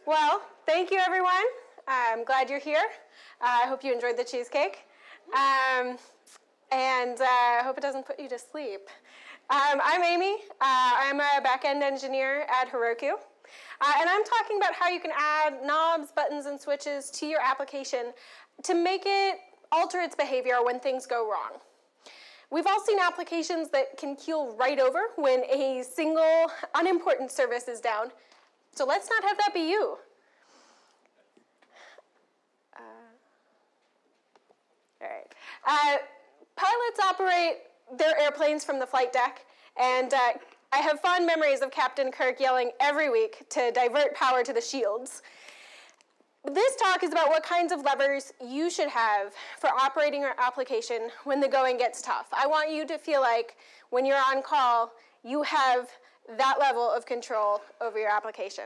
Well, thank you, everyone. I'm glad you're here. I hope you enjoyed the cheesecake. And I hope it doesn't put you to sleep. I'm Amy. I'm a back-end engineer at Heroku. And I'm talking about how you can add knobs, buttons, and switches to your application to make it alter its behavior when things go wrong. We've all seen applications that can keel right over when a single unimportant service is down. So let's not have that be you. All right. Pilots operate their airplanes from the flight deck, and I have fond memories of Captain Kirk yelling every week to divert power to the shields. This talk is about what kinds of levers you should have for operating your application when the going gets tough. I want you to feel like when you're on call, you have that level of control over your application.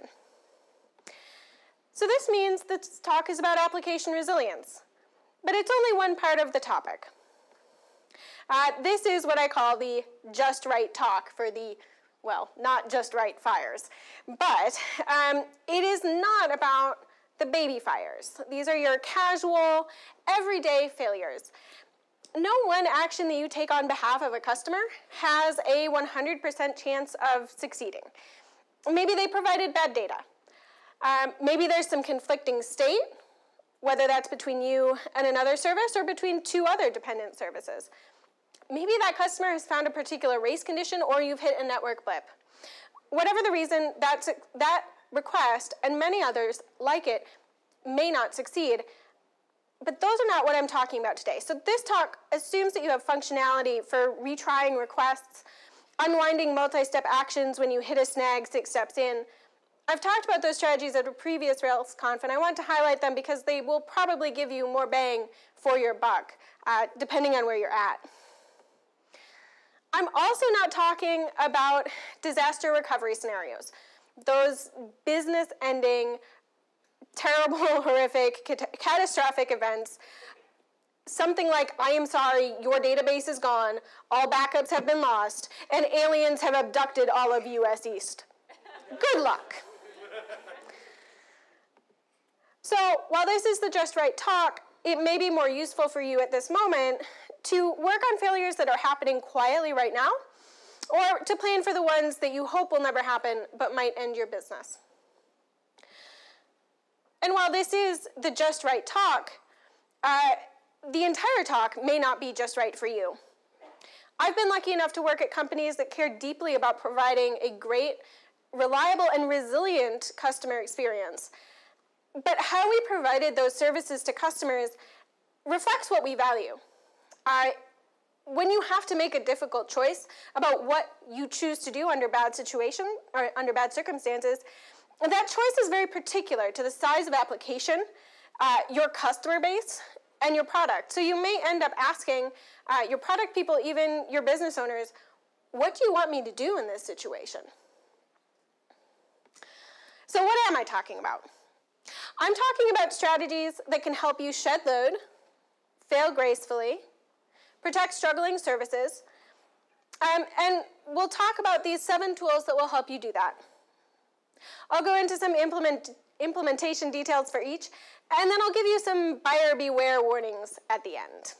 So this means this talk is about application resilience, but it's only one part of the topic. This is what I call the just right talk for the, well, not just right fires. But it is not about the baby fires. These are your casual, everyday failures. No one action that you take on behalf of a customer has a 100% chance of succeeding. Maybe they provided bad data. Maybe there's some conflicting state, whether that's between you and another service or between two other dependent services. Maybe that customer has found a particular race condition or you've hit a network blip. Whatever the reason, that request and many others like it may not succeed, but those are not what I'm talking about today. So this talk assumes that you have functionality for retrying requests, unwinding multi-step actions when you hit a snag 6 steps in. I've talked about those strategies at a previous RailsConf, and I want to highlight them because they will probably give you more bang for your buck, depending on where you're at. I'm also not talking about disaster recovery scenarios. Those business-ending, terrible, horrific, catastrophic events. Something like, I am sorry, your database is gone, all backups have been lost, and aliens have abducted all of US East. Good luck. So while this is the just right talk, it may be more useful for you at this moment to work on failures that are happening quietly right now, or to plan for the ones that you hope will never happen but might end your business. And while this is the just right talk, the entire talk may not be just right for you. I've been lucky enough to work at companies that care deeply about providing a great, reliable, and resilient customer experience. But how we provided those services to customers reflects what we value. When you have to make a difficult choice about what you choose to do under bad situation or under bad circumstances, that choice is very particular to the size of application, your customer base, and your product. So you may end up asking your product people, even your business owners, what do you want me to do in this situation? So what am I talking about? I'm talking about strategies that can help you shed load, fail gracefully, protect struggling services, and we'll talk about these 7 tools that will help you do that. I'll go into some implementation details for each, and then I'll give you some buyer beware warnings at the end.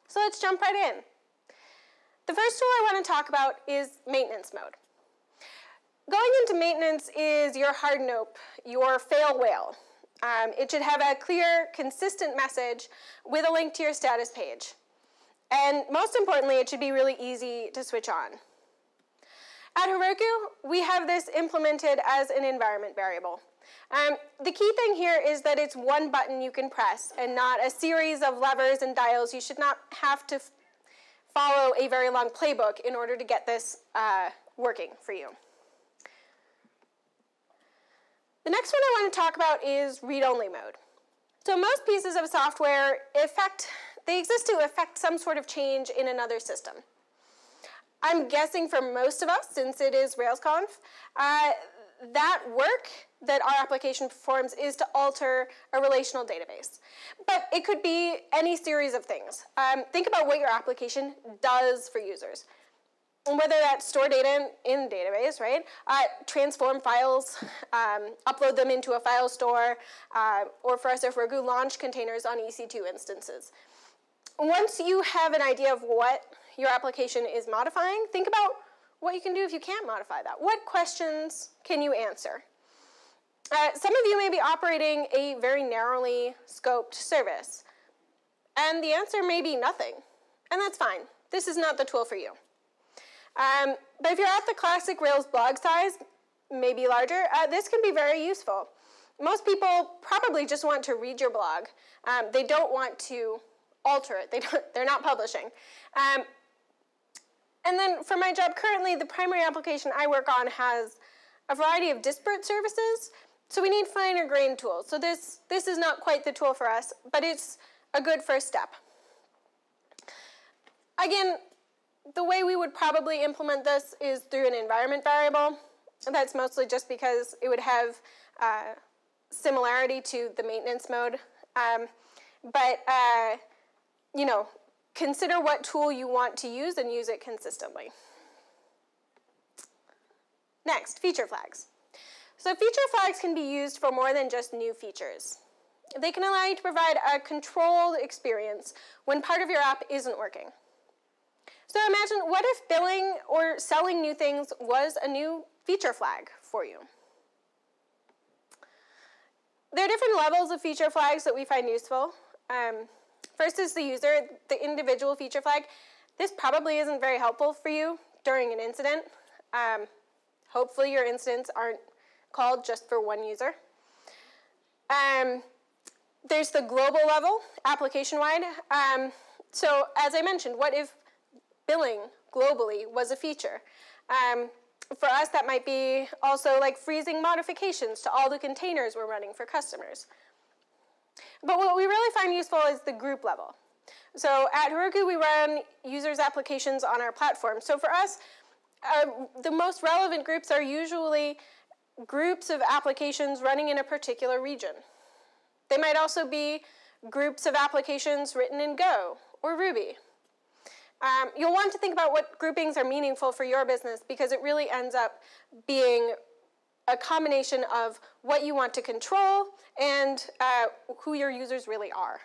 So let's jump right in. The first tool I want to talk about is maintenance mode. Going into maintenance is your hard nope, your fail whale. It should have a clear, consistent message with a link to your status page. And most importantly, it should be really easy to switch on. At Heroku, we have this implemented as an environment variable. The key thing here is that it's one button you can press and not a series of levers and dials. You should not have to follow a very long playbook in order to get this working for you. The next one I want to talk about is read-only mode. So most pieces of software they exist to affect some sort of change in another system. I'm guessing for most of us, since it is RailsConf, that work that our application performs is to alter a relational database. But it could be any series of things. Think about what your application does for users. whether that's store data in database, right? Transform files, upload them into a file store, or for us at Heroku, launch containers on EC2 instances. Once you have an idea of what your application is modifying, think about what you can do if you can't modify that. What questions can you answer? Some of you may be operating a very narrowly scoped service, and the answer may be nothing, and that's fine. This is not the tool for you. But if you're at the classic Rails blog size, maybe larger, this can be very useful. Most people probably just want to read your blog. They don't want to alter it. They're not publishing. And then for my job currently, the primary application I work on has a variety of disparate services, so we need finer grained tools. So this is not quite the tool for us, but it's a good first step. Again, the way we would probably implement this is through an environment variable. And that's mostly just because it would have similarity to the maintenance mode. You know, consider what tool you want to use and use it consistently. Next, feature flags. So feature flags can be used for more than just new features. They can allow you to provide a controlled experience when part of your app isn't working. So imagine, what if billing or selling new things was a new feature flag for you? There are different levels of feature flags that we find useful. First is the user, the individual feature flag. This probably isn't very helpful for you during an incident. Hopefully your incidents aren't called just for one user. There's the global level, application-wide. So as I mentioned, what if billing globally was a feature? For us, that might be also like freezing modifications to all the containers we're running for customers. But what we really find useful is the group level. So at Heroku, we run users' applications on our platform. So for us, the most relevant groups are usually groups of applications running in a particular region. They might also be groups of applications written in Go or Ruby. You'll want to think about what groupings are meaningful for your business, because it really ends up being a combination of what you want to control and who your users really are.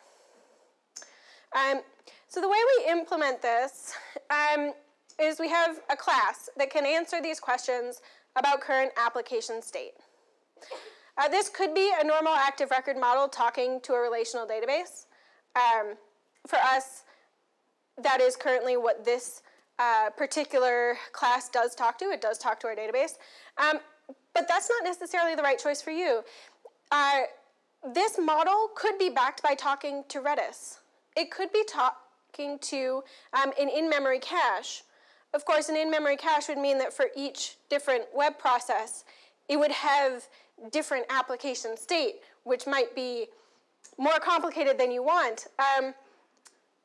So the way we implement this is we have a class that can answer these questions about current application state. This could be a normal active record model talking to a relational database. For us, that is currently what this particular class does talk to. It does talk to our database. But that's not necessarily the right choice for you. This model could be backed by talking to Redis. It could be talking to an in-memory cache. Of course, an in-memory cache would mean that for each different web process, it would have different application state, which might be more complicated than you want.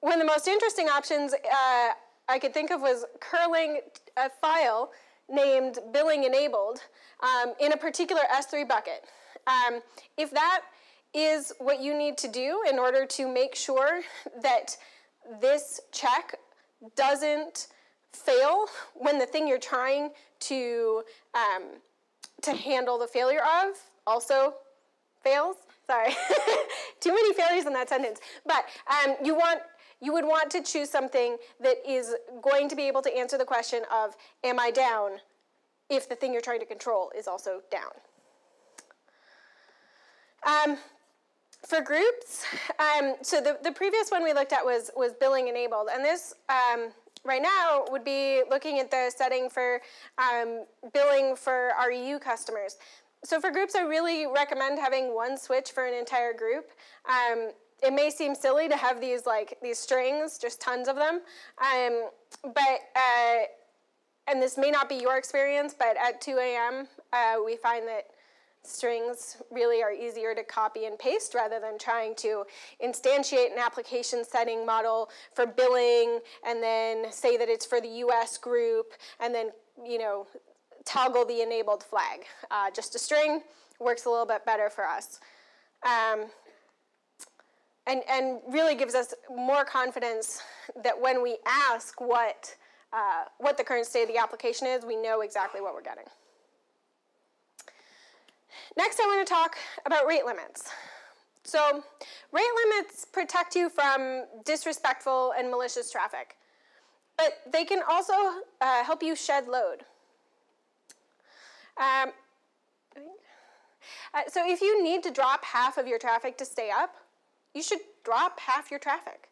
One of the most interesting options I could think of was curling a file named billing enabled in a particular S3 bucket. If that is what you need to do in order to make sure that this check doesn't fail when the thing you're trying to handle the failure of also fails. Sorry, too many failures in that sentence. But you would want to choose something that is going to be able to answer the question of, am I down, if the thing you're trying to control is also down. For groups, so the previous one we looked at was billing enabled, and this right now would be looking at the setting for billing for our EU customers. So for groups, I really recommend having one switch for an entire group. It may seem silly to have these strings, just tons of them, and this may not be your experience, but at 2 a.m. We find that strings really are easier to copy and paste rather than trying to instantiate an application setting model for billing and then say that it's for the US group and then, toggle the enabled flag. Just a string works a little bit better for us. And really gives us more confidence that when we ask what what the current state of the application is, we know exactly what we're getting. Next, I want to talk about rate limits. So rate limits protect you from disrespectful and malicious traffic, but they can also help you shed load. So if you need to drop half of your traffic to stay up, you should drop half your traffic.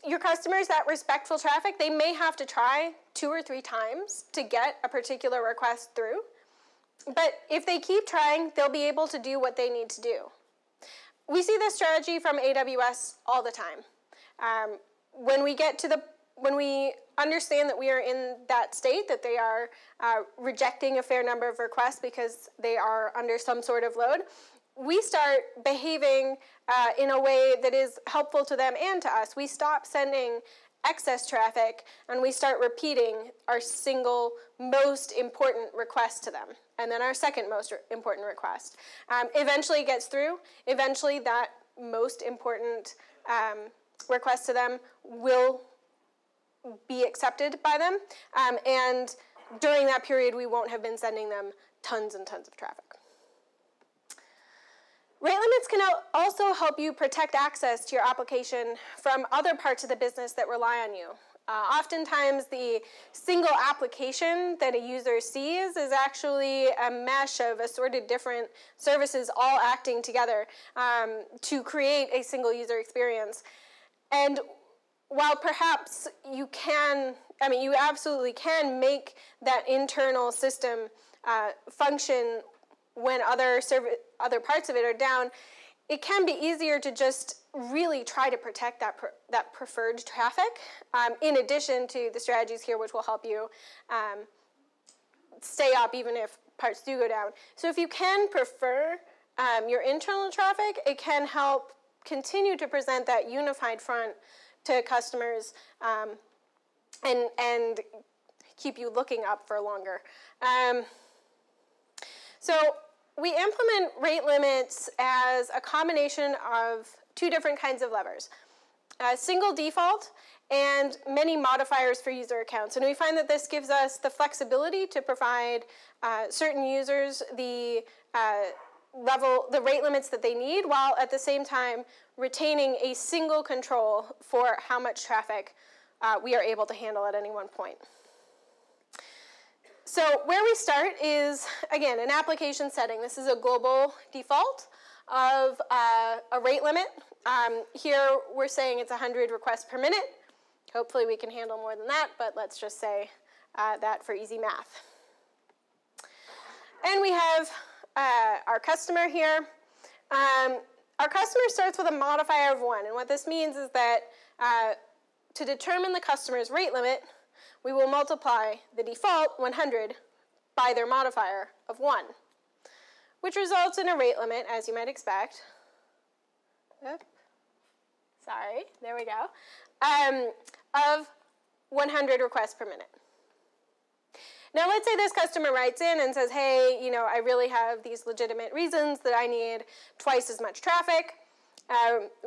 Your customers, that respectful traffic, they may have to try 2 or 3 times to get a particular request through, but if they keep trying, they'll be able to do what they need to do. We see this strategy from AWS all the time. When we understand that we are in that state, that they are rejecting a fair number of requests because they are under some sort of load, we start behaving in a way that is helpful to them and to us. We stop sending excess traffic and we start repeating our single most important request to them, and then our second most important request. Eventually it gets through. Eventually that most important request to them will be accepted by them, and during that period we won't have been sending them tons and tons of traffic. Rate limits can also help you protect access to your application from other parts of the business that rely on you. Oftentimes the single application that a user sees is actually a mesh of assorted different services all acting together to create a single user experience. And while perhaps you absolutely can make that internal system function when other parts of it are down, it can be easier to just really try to protect that preferred traffic, in addition to the strategies here which will help you stay up even if parts do go down. So if you can prefer your internal traffic, it can help continue to present that unified front to customers and keep you looking up for longer. So we implement rate limits as a combination of 2 different kinds of levers. Single default and many modifiers for user accounts. And we find that this gives us the flexibility to provide certain users the rate limits that they need, while at the same time retaining a single control for how much traffic we are able to handle at any one point. So where we start is, again, an application setting. This is a global default of a rate limit. Here we're saying it's 100 requests per minute. Hopefully we can handle more than that, but let's just say that for easy math. And we have our customer here. Our customer starts with a modifier of 1, and what this means is that to determine the customer's rate limit, we will multiply the default 100 by their modifier of 1, which results in a rate limit, as you might expect. Sorry, there we go, of 100 requests per minute. Now let's say this customer writes in and says, hey, I really have these legitimate reasons that I need twice as much traffic.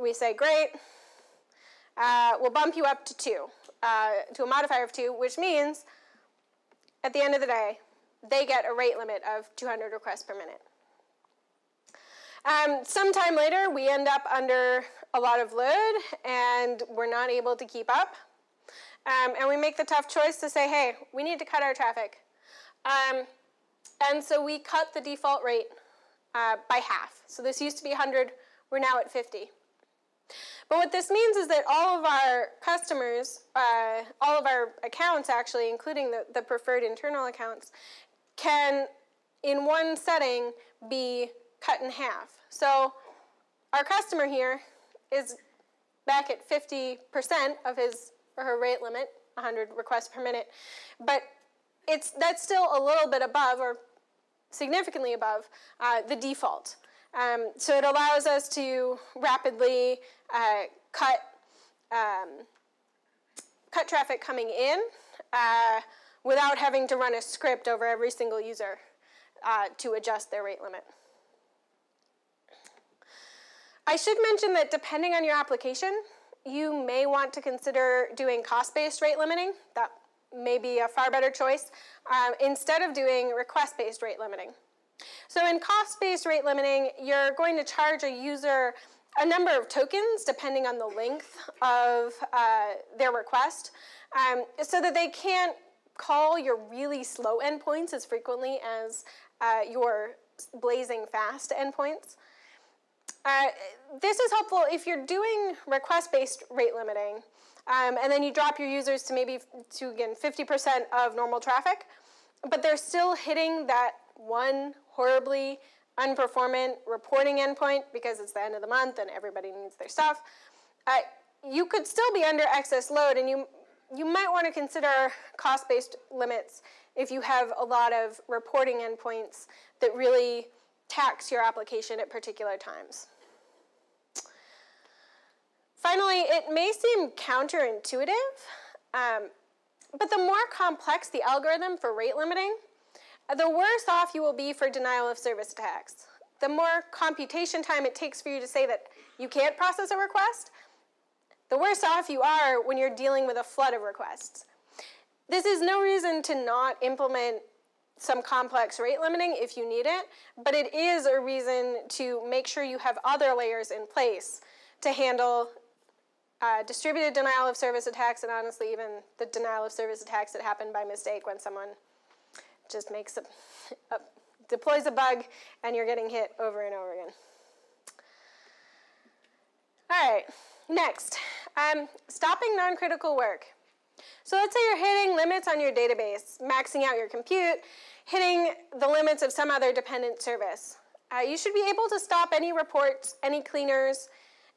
We say, great, we'll bump you up to 2. To a modifier of 2, which means at the end of the day, they get a rate limit of 200 requests per minute. Sometime later, we end up under a lot of load, and we're not able to keep up. And we make the tough choice to say, hey, we need to cut our traffic. And so we cut the default rate by half. So this used to be 100, we're now at 50. But what this means is that all of our customers, all of our accounts actually, including the preferred internal accounts, can, in one setting, be cut in half. So our customer here is back at 50% of his or her rate limit, 100 requests per minute, but that's still a little bit above, or significantly above, the default. So it allows us to rapidly cut traffic coming in without having to run a script over every single user to adjust their rate limit. I should mention that depending on your application, you may want to consider doing cost-based rate limiting. That may be a far better choice instead of doing request-based rate limiting. So in cost-based rate limiting, you're going to charge a user a number of tokens depending on the length of their request, so that they can't call your really slow endpoints as frequently as your blazing fast endpoints. This is helpful if you're doing request-based rate limiting, and then you drop your users to maybe, again, 50% of normal traffic, but they're still hitting that one horribly unperformant reporting endpoint because it's the end of the month and everybody needs their stuff. You could still be under excess load, and you might want to consider cost-based limits if you have a lot of reporting endpoints that really tax your application at particular times. Finally, it may seem counterintuitive, but the more complex the algorithm for rate limiting, the worse off you will be for denial of service attacks. The more computation time it takes for you to say that you can't process a request, the worse off you are when you're dealing with a flood of requests. This is no reason to not implement some complex rate limiting if you need it, but it is a reason to make sure you have other layers in place to handle distributed denial of service attacks, and honestly even the denial of service attacks that happen by mistake when someone just deploys a bug and you're getting hit over and over again. All right, next, stopping non-critical work. So let's say you're hitting limits on your database, maxing out your compute, hitting the limits of some other dependent service. You should be able to stop any reports, any cleaners,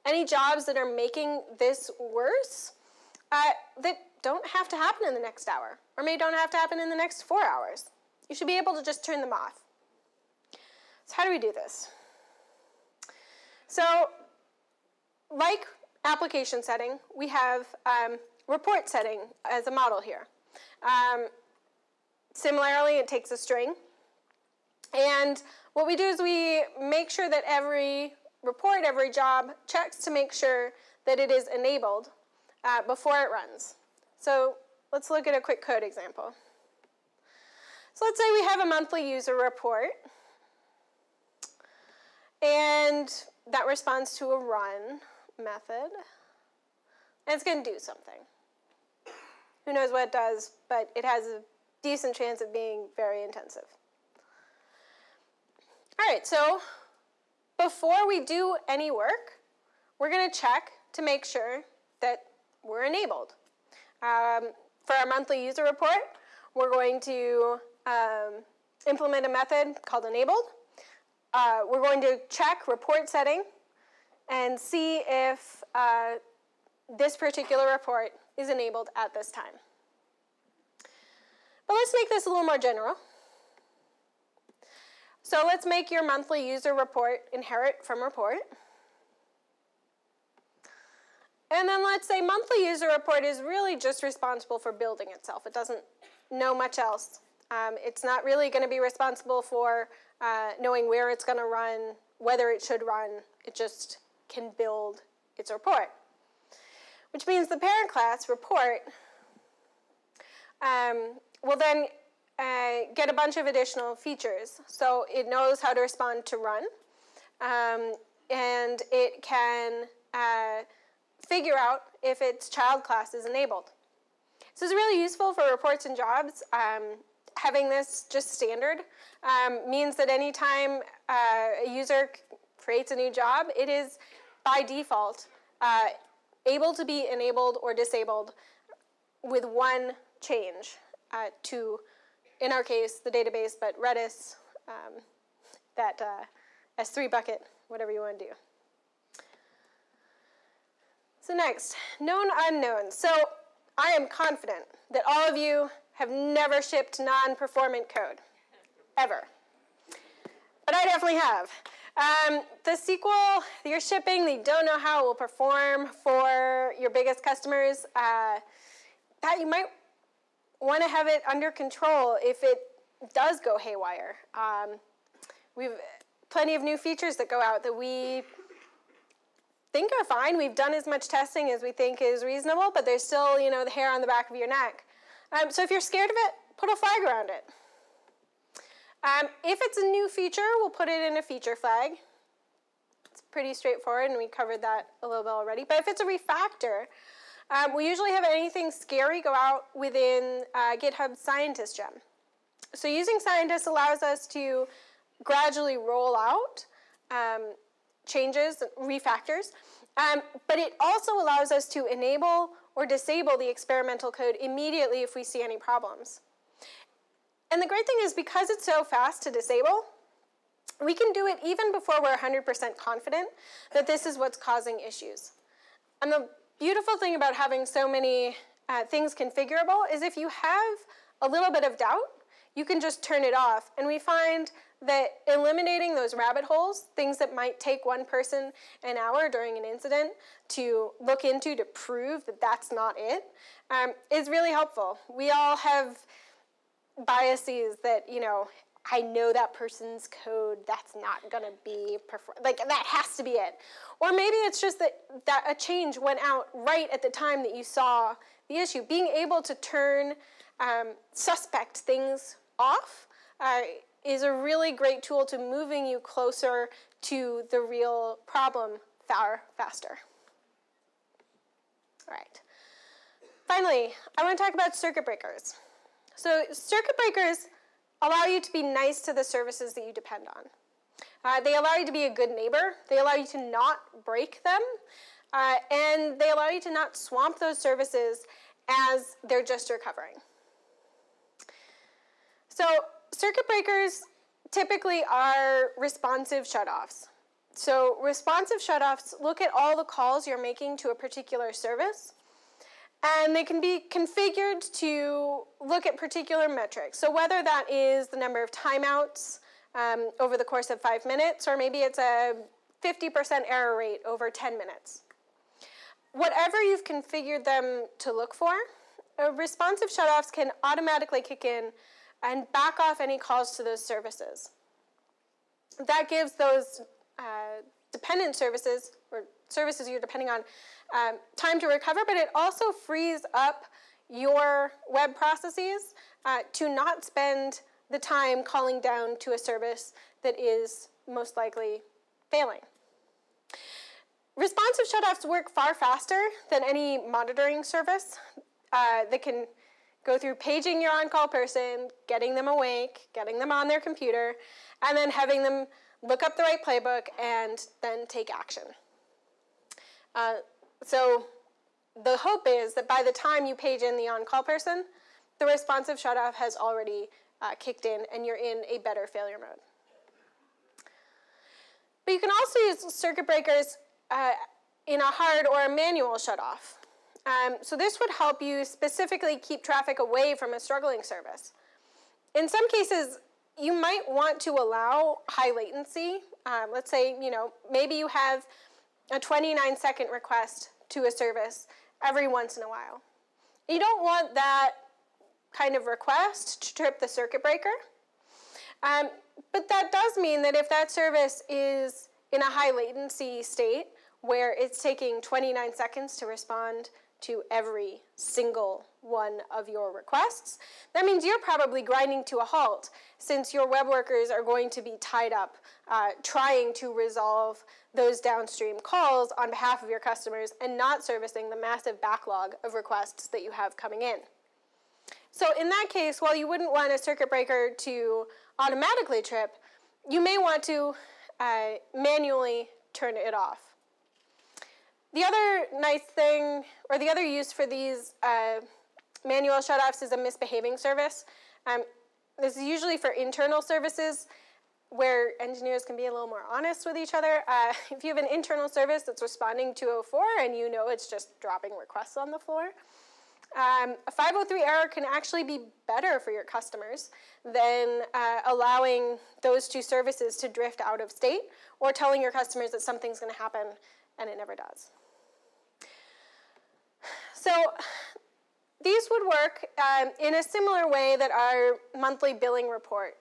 any jobs that are making this worse that don't have to happen in the next hour, or maybe don't have to happen in the next 4 hours. You should be able to just turn them off. So how do we do this? So like application setting, we have report setting as a model here. Similarly, it takes a string. And what we do is we make sure that every report, every job, checks to make sure that it is enabled before it runs. So let's look at a quick code example. So let's say we have a monthly user report, and that responds to a run method, and it's going to do something. Who knows what it does, but it has a decent chance of being very intensive. All right, so before we do any work, we're going to check to make sure that we're enabled. For our monthly user report, we're going to implement a method called enabled. We're going to check report setting and see if this particular report is enabled at this time. But let's make this a little more general. So let's make your monthly user report inherit from report. And then let's say monthly user report is really just responsible for building itself. It doesn't know much else. It's not really going to be responsible for knowing where it's going to run, whether it should run. It just can build its report. Which means the parent class, report, will then get a bunch of additional features. So it knows how to respond to run, and it can figure out if its child class is enabled. This is really useful for reports and jobs. Having this just standard means that anytime a user creates a new job, it is by default able to be enabled or disabled with one change to, in our case, the database, but Redis, that S3 bucket, whatever you want to do. So next, known unknowns. So I am confident that all of you have never shipped non-performant code, ever. But I definitely have. The SQL you're shipping, they don't know how it will perform for your biggest customers. That you might want to have it under control if it does go haywire. We've plenty of new features that go out that we think are fine. We've done as much testing as we think is reasonable, but there's still, the hair on the back of your neck So if you're scared of it, put a flag around it. If it's a new feature, we'll put it in a feature flag. It's pretty straightforward, and we covered that a little bit already. But if it's a refactor, we usually have anything scary go out within GitHub Scientist gem. So using Scientist allows us to gradually roll out changes, refactors, but it also allows us to enable or disable the experimental code immediately if we see any problems. And the great thing is, because it's so fast to disable, we can do it even before we're 100% confident that this is what's causing issues. And the beautiful thing about having so many things configurable is if you have a little bit of doubt, you can just turn it off. And we find that eliminating those rabbit holes, things that might take one person an hour during an incident to look into to prove that that's not it, is really helpful. We all have biases that, I know that person's code, that's not going to be, that has to be it. Or maybe it's just that a change went out right at the time that you saw the issue. Being able to turn suspect things off is a really great tool to moving you closer to the real problem far faster. All right. Finally, I want to talk about circuit breakers. So circuit breakers allow you to be nice to the services that you depend on. They allow you to be a good neighbor. They allow you to not break them. And they allow you to not swamp those services as they're just recovering. So circuit breakers typically are responsive shutoffs. So responsive shutoffs look at all the calls you're making to a particular service, and they can be configured to look at particular metrics. So whether that is the number of timeouts over the course of 5 minutes, or maybe it's a 50% error rate over 10 minutes. Whatever you've configured them to look for, responsive shutoffs can automatically kick in and back off any calls to those services. That gives those dependent services, or services you're depending on, time to recover, but it also frees up your web processes to not spend the time calling down to a service that is most likely failing. Responsive shutoffs work far faster than any monitoring service that can go through paging your on-call person, getting them awake, getting them on their computer, and then having them look up the right playbook and then take action. So the hope is that by the time you page in the on-call person, the responsive shutoff has already kicked in and you're in a better failure mode. But you can also use circuit breakers in a hard or a manual shutoff. So this would help you specifically keep traffic away from a struggling service. In some cases, you might want to allow high latency. Let's say, maybe you have a 29-second request to a service every once in a while. You don't want that kind of request to trip the circuit breaker. But that does mean that if that service is in a high latency state where it's taking 29 seconds to respond to every single one of your requests, that means you're probably grinding to a halt, since your web workers are going to be tied up trying to resolve those downstream calls on behalf of your customers and not servicing the massive backlog of requests that you have coming in. So in that case, while you wouldn't want a circuit breaker to automatically trip, you may want to manually turn it off. The other nice thing, or the other use for these manual shutoffs is a misbehaving service. This is usually for internal services where engineers can be a little more honest with each other. If you have an internal service that's responding to 204 and you know it's just dropping requests on the floor, a 503 error can actually be better for your customers than allowing those two services to drift out of state or telling your customers that something's going to happen and it never does. So these would work in a similar way that our monthly billing report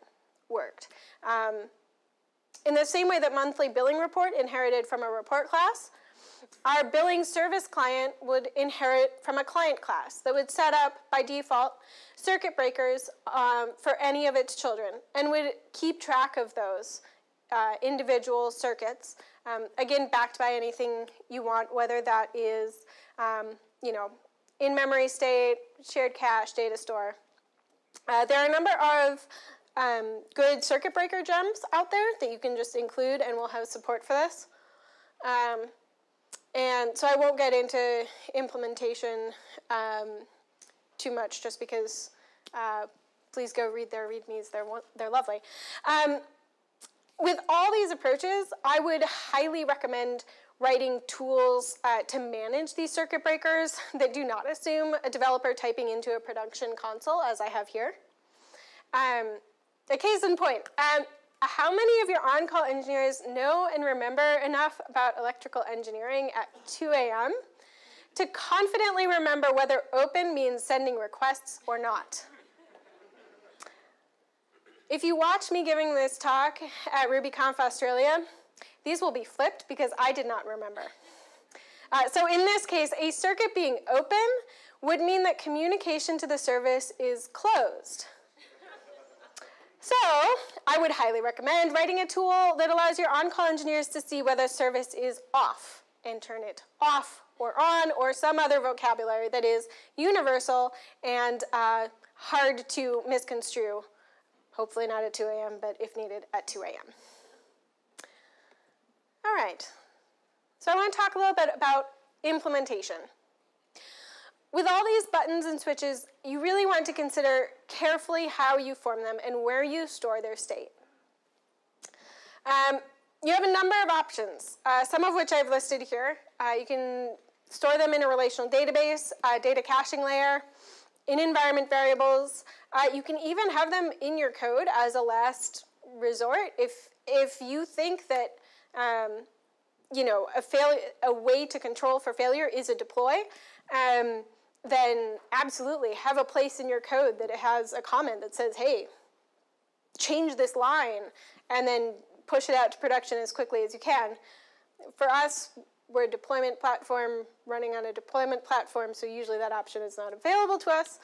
worked. In the same way that monthly billing report inherited from a report class, our billing service client would inherit from a client class that would set up, by default, circuit breakers for any of its children and would keep track of those individual circuits, again, backed by anything you want, whether that is, in-memory state, shared cache, data store. There are a number of good circuit breaker gems out there that you can just include, and we'll have support for this. And so I won't get into implementation too much, just because please go read their READMEs. They're lovely. With all these approaches, I would highly recommend writing tools to manage these circuit breakers that do not assume a developer typing into a production console, as I have here. A case in point, how many of your on-call engineers know and remember enough about electrical engineering at 2 a.m. to confidently remember whether open means sending requests or not? If you watch me giving this talk at RubyConf Australia, these will be flipped because I did not remember. So in this case, a circuit being open would mean that communication to the service is closed. So I would highly recommend writing a tool that allows your on-call engineers to see whether service is off and turn it off or on, or some other vocabulary that is universal and hard to misconstrue. Hopefully not at 2 a.m., but if needed, at 2 a.m. All right, so I want to talk a little bit about implementation. With all these buttons and switches, you really want to consider carefully how you form them and where you store their state. You have a number of options, some of which I've listed here. You can store them in a relational database, data caching layer, in environment variables. You can even have them in your code as a last resort. If you think that a way to control for failure is a deploy, then absolutely have a place in your code that it has a comment that says, hey, change this line, and then push it out to production as quickly as you can. For us, we're a deployment platform running on a deployment platform, so usually that option is not available to us.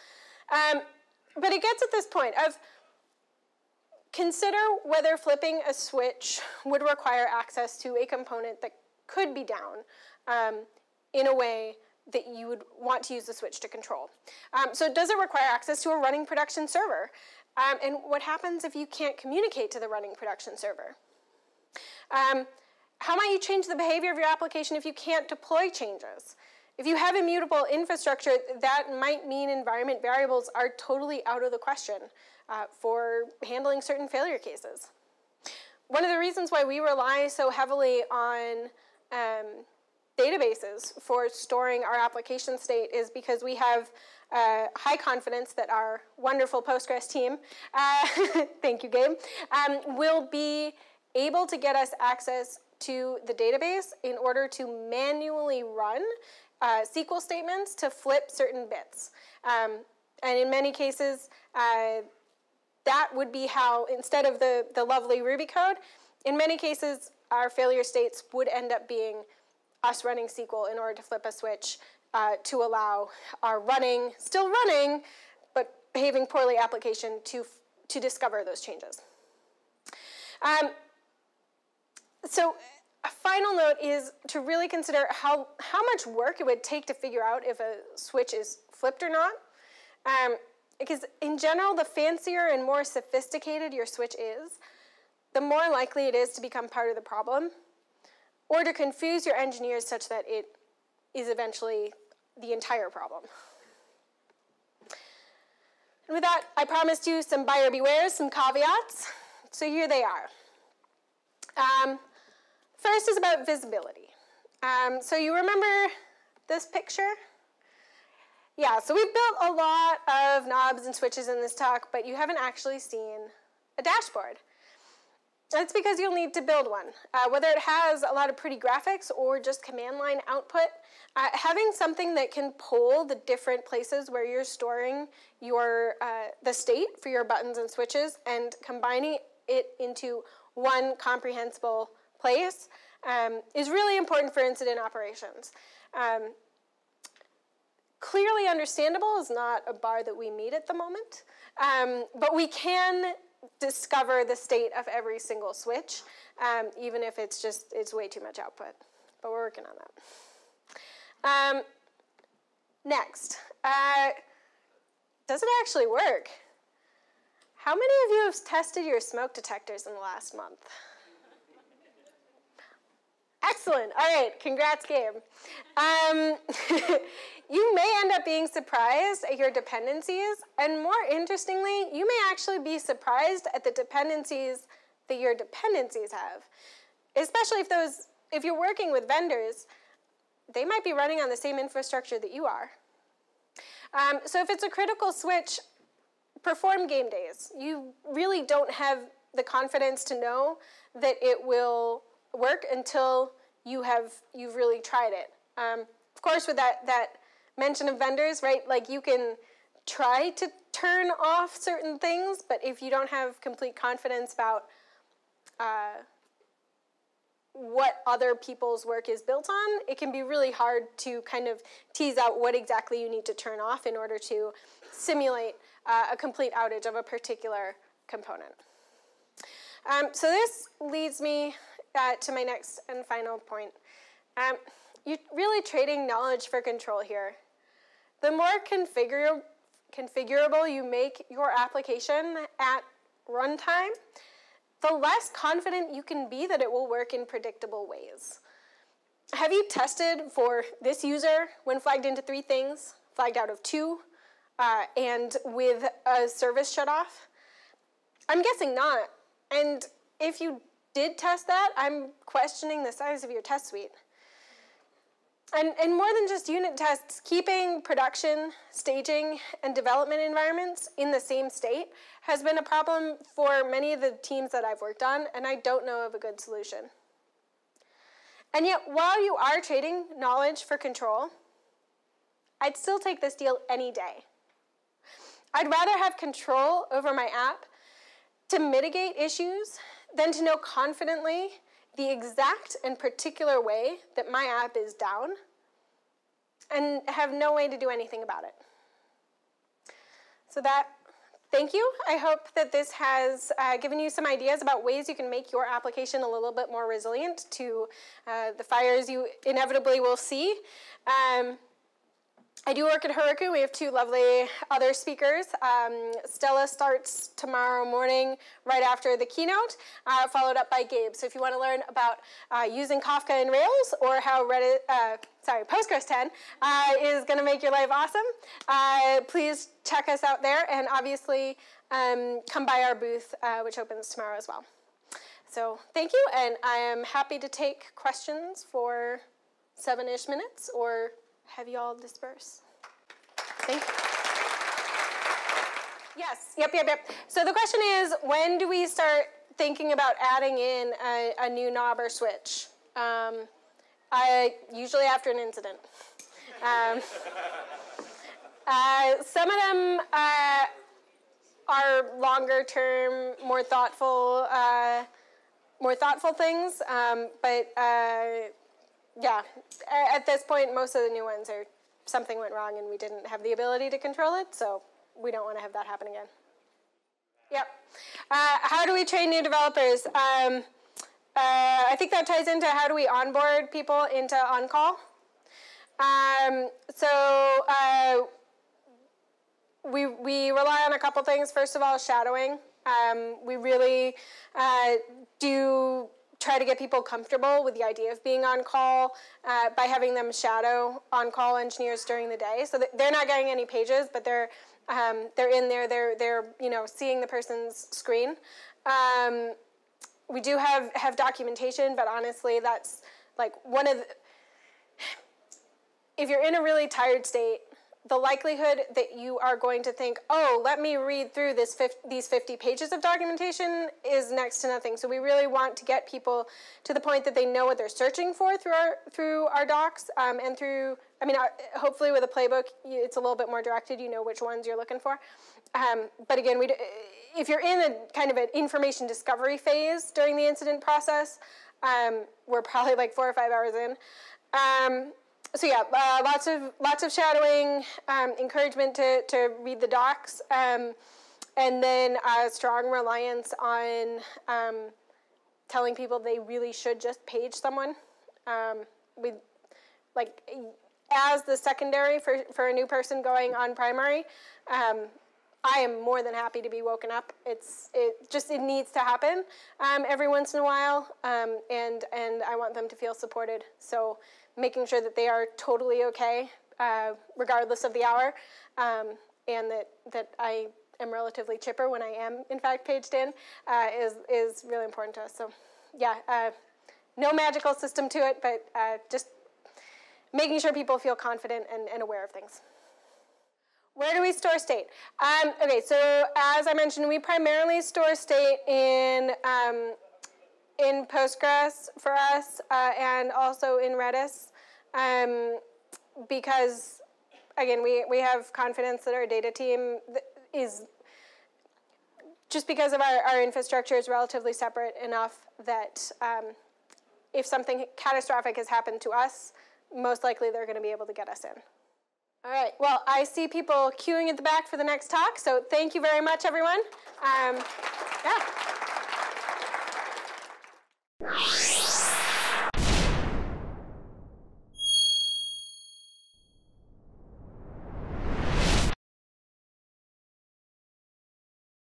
But it gets at this point of consider whether flipping a switch would require access to a component that could be down in a way that you would want to use the switch to control. So does it require access to a running production server? And what happens if you can't communicate to the running production server? How might you change the behavior of your application if you can't deploy changes? If you have immutable infrastructure, that might mean environment variables are totally out of the question for handling certain failure cases. One of the reasons why we rely so heavily on databases for storing our application state is because we have high confidence that our wonderful Postgres team, thank you, Gabe, will be able to get us access to the database in order to manually run SQL statements to flip certain bits. And in many cases, that would be how, instead of the lovely Ruby code, in many cases, our failure states would end up being us running SQL in order to flip a switch to allow our still running, but behaving poorly application to discover those changes. So a final note is to really consider how much work it would take to figure out if a switch is flipped or not. Because in general, the fancier and more sophisticated your switch is, the more likely it is to become part of the problem, or to confuse your engineers such that it is eventually the entire problem. And with that, I promised you some buyer bewares, some caveats. So here they are. First is about visibility. So you remember this picture? Yeah, so we've built a lot of knobs and switches in this talk, but you haven't actually seen a dashboard. That's because you'll need to build one. Whether it has a lot of pretty graphics or just command line output, having something that can pull the different places where you're storing your the state for your buttons and switches and combining it into one comprehensible place is really important for incident operations. Clearly understandable is not a bar that we meet at the moment, but we can discover the state of every single switch, even if it's way too much output. But we're working on that. Next, does it actually work? How many of you have tested your smoke detectors in the last month? Excellent. All right. Congrats, Gabe. You may end up being surprised at your dependencies, and more interestingly, you may actually be surprised at the dependencies that your dependencies have, especially if you're working with vendors, they might be running on the same infrastructure that you are. So if it's a critical switch, perform game days. You really don't have the confidence to know that it will work until you've really tried it. Of course, with that mention of vendors, right? Like you can try to turn off certain things, but if you don't have complete confidence about what other people's work is built on, it can be really hard to kind of tease out what exactly you need to turn off in order to simulate a complete outage of a particular component. So this leads me to my next and final point. You're really trading knowledge for control here. The more configurable you make your application at runtime, the less confident you can be that it will work in predictable ways. Have you tested for this user when flagged into 3 things, flagged out of 2, and with a service shut off? I'm guessing not. And if you did test that, I'm questioning the size of your test suite. And more than just unit tests, keeping production, staging, and development environments in the same state has been a problem for many of the teams that I've worked on, and I don't know of a good solution. And yet, while you are trading knowledge for control, I'd still take this deal any day. I'd rather have control over my app to mitigate issues than to know confidently the exact and particular way that my app is down and have no way to do anything about it. So thank you. I hope that this has given you some ideas about ways you can make your application a little bit more resilient to the fires you inevitably will see. I do work at Heroku. We have 2 lovely other speakers. Stella starts tomorrow morning right after the keynote, followed up by Gabe. So if you want to learn about using Kafka in Rails or how Postgres 10 is going to make your life awesome, please check us out there. And obviously, come by our booth, which opens tomorrow as well. So thank you, and I am happy to take questions for 7-ish minutes, or have you all disperse? Thank you. Yes, yep. So the question is, when do we start thinking about adding in a new knob or switch? Usually after an incident. Some of them are longer term, more thoughtful things, but yeah, at this point, most of the new ones are something went wrong and we didn't have the ability to control it, so we don't want to have that happen again. Yep. How do we train new developers? I think that ties into how do we onboard people into on-call. We rely on a couple things. First of all, shadowing. We really do try to get people comfortable with the idea of being on call by having them shadow on-call engineers during the day. So they're not getting any pages, but they're in there. They're seeing the person's screen. We do have documentation, but honestly, that's like one of the, if you're in a really tired state, the likelihood that you are going to think, oh, let me read through these 50 pages of documentation is next to nothing. So we really want to get people to the point that they know what they're searching for through our docs and through, hopefully with a playbook, it's a little bit more directed. You know which ones you're looking for. But again, if you're in a kind of an information discovery phase during the incident process, We're probably like 4 or 5 hours in. So yeah, lots of shadowing, encouragement to read the docs, and then a strong reliance on telling people they really should just page someone. As the secondary for a new person going on primary, I am more than happy to be woken up. It needs to happen every once in a while, and I want them to feel supported. So making sure that they are totally okay, regardless of the hour, and that I am relatively chipper when I am in fact paged in, is really important to us. So yeah, no magical system to it, but just making sure people feel confident and aware of things. Where do we store state? Okay, so as I mentioned, we primarily store state in Postgres for us, and also in Redis, because again, we have confidence that our data team is, just because of our infrastructure is relatively separate enough that if something catastrophic has happened to us, most likely they're going to be able to get us in. All right, well, I see people queuing at the back for the next talk, so thank you very much, everyone. Yeah.